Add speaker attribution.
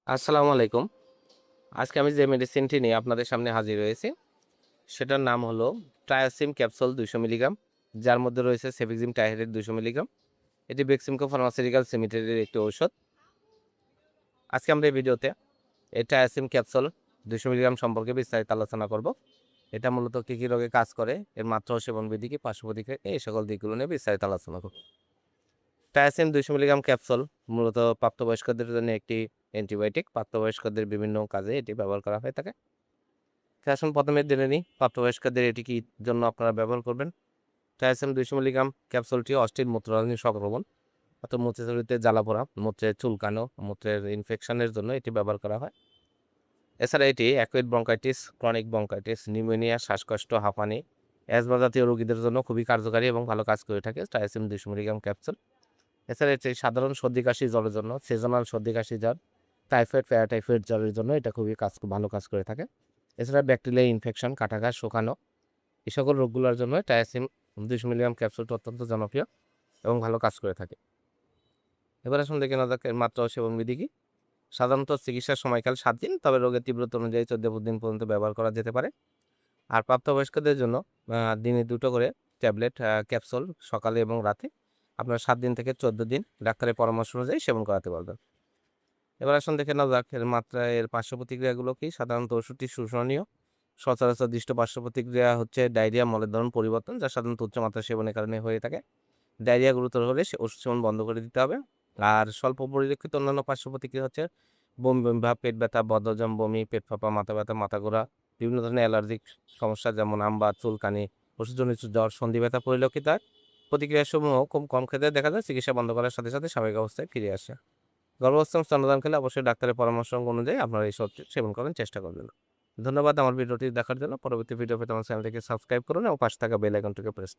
Speaker 1: আসসালামু আলাইকুম। আজকে আমি যে মেডিসিনটি নিয়ে আপনাদের সামনে হাজির হয়েছি, সেটার নাম হলো ট্রায়াসিম ক্যাপসুল ২০০ মিলিগ্রাম, যার মধ্যে রয়েছে সেফিক্সিম টাইহাইড্রেট ২০০ মিলিগ্রাম। এটি বেক্সিমকো ফার্মাসিউটিক্যালস লিমিটেডের একটি ঔষধ। আজকে আমরা এই ভিডিওতে এই ট্রায়াসিম ক্যাপসুল ২০০ মিলিগ্রাম সম্পর্কে বিস্তারিত আলোচনা করব। এটা মূলত কী, কী রোগে কাজ করে, এর মাত্রা ও সেবন বিধি কি, পার্শ্ব প্রতিক্রিয়া কি, এই সকল দিকগুলো নিয়ে বিস্তারিত আলোচনা করব। ট্রায়াসিম ২০০ মিলিগ্রাম ক্যাপসুল মূলত প্রাপ্তবয়স্কদের জন্য একটি অ্যান্টিবায়োটিক। প্রাপ্তবয়স্কদের বিভিন্ন কাজে এটি ব্যবহার করা হয়ে থাকে। আসুন প্রথমে জেনে নিই প্রাপ্তবয়স্কদের এটি কি জন্য আপনারা ব্যবহার করবেন। টায়াসিম ২০০ মিলিগ্রাম ক্যাপসুলটি অস্থির মূত্রনালী সংক্রমণ অর্থাৎ মূত্রথলিতে জ্বালাপোড়া, মূত্রে চুলকানো, মূত্রের ইনফেকশনের জন্য এটি ব্যবহার করা হয়। এছাড়া এটি অ্যাকুয়েট ব্রঙ্কাইটিস, ক্রনিক ব্রঙ্কাইটিস, নিউমোনিয়া, শ্বাসকষ্ট, হাঁপানি, অ্যাজমা জাতীয় রোগীদের জন্য খুবই কার্যকারী এবং ভালো কাজ করে থাকে টায়াসিম ২০০ মিলিগ্রাম ক্যাপসুল। এছাড়া এটি সাধারণ সর্দি কাশি জ্বরের জন্য, সিজনাল সর্দি কাশি জ্বর, টাইফয়েড, প্যারাটাইফয়েড জ্বরের জন্য এটা খুবই ভালো কাজ করে থাকে। এছাড়া ব্যাকটেরিয়াল ইনফেকশন, কাটাঘা, শুকানো, এই সকল রোগগুলোর জন্য টায়াসিম ২০০ মিলিগ্রাম ক্যাপসুলটি অত্যন্ত জনপ্রিয় এবং ভালো কাজ করে থাকে। এবার আসুন দেখে নেওয়া যাক এর মাত্রা ও সেবন বিধি কি। সাধারণত চিকিৎসার সময়কাল ৭ দিন, তবে রোগের তীব্রতা অনুযায়ী ১৪ দিন পর্যন্ত ব্যবহার করা যেতে পারে। আর প্রাপ্তবয়স্কদের জন্য দিনে ২ টো করে ট্যাবলেট ক্যাপসুল সকালে এবং রাতে আপনার ৭ দিন থেকে ১৪ দিন ডাক্তারের পরামর্শ অনুযায়ী সেবন করাতে পারবেন। এবার আসুন দেখে নেওয়া যাক এর মাত্রা, এর পার্শ্ব প্রতিক্রিয়াগুলো কি। সাধারণত ওষুধটি শোষণীয়। সচরাচর দৃষ্ট পার্শ্ব প্রতিক্রিয়া হচ্ছে ডায়রিয়া, মলের ধরন পরিবর্তন, যা সাধারণত উচ্চ মাত্রা সেবনের কারণে হয়ে থাকে। ডায়রিয়া গুরুতর হলে ওষুধ সেবন বন্ধ করে দিতে হবে। আর স্বল্প পরিলক্ষিত অন্যান্য পার্শ্ব প্রতিক্রিয়া হচ্ছে বমি, বমি ভাব, পেট ব্যথা, বদহজম, বমি, পেট ফাঁপা, মাথা ব্যথা, মাথা ঘোরা, বিভিন্ন ধরনের অ্যালার্জিক সমস্যা যেমন আমবা, চুলকানি, ওষুধজনিত জ্বর, সন্ধি ব্যথা পরিলক্ষিত হয়। প্রতিক্রিয়াসমূহ খুব কম ক্ষেত্রে দেখা যায় চিকিৎসা বন্ধ করার সাথে সাথে স্বাভাবিক অবস্থায় ফিরে আসে। গর্ভাবস্থায় স্তন্যদান খেলে অবশ্যই ডাক্তারের পরামর্শ অনুযায়ী আপনারা এই সবটি সেবন করার চেষ্টা করবেন। ধন্যবাদ আমার ভিডিওটি দেখার জন্য। পরবর্তী ভিডিও পেতে আমার চ্যানেলটিকে সাবস্ক্রাইব করুন এবং পাশে থাকা বেল আইকনটিকে প্রেস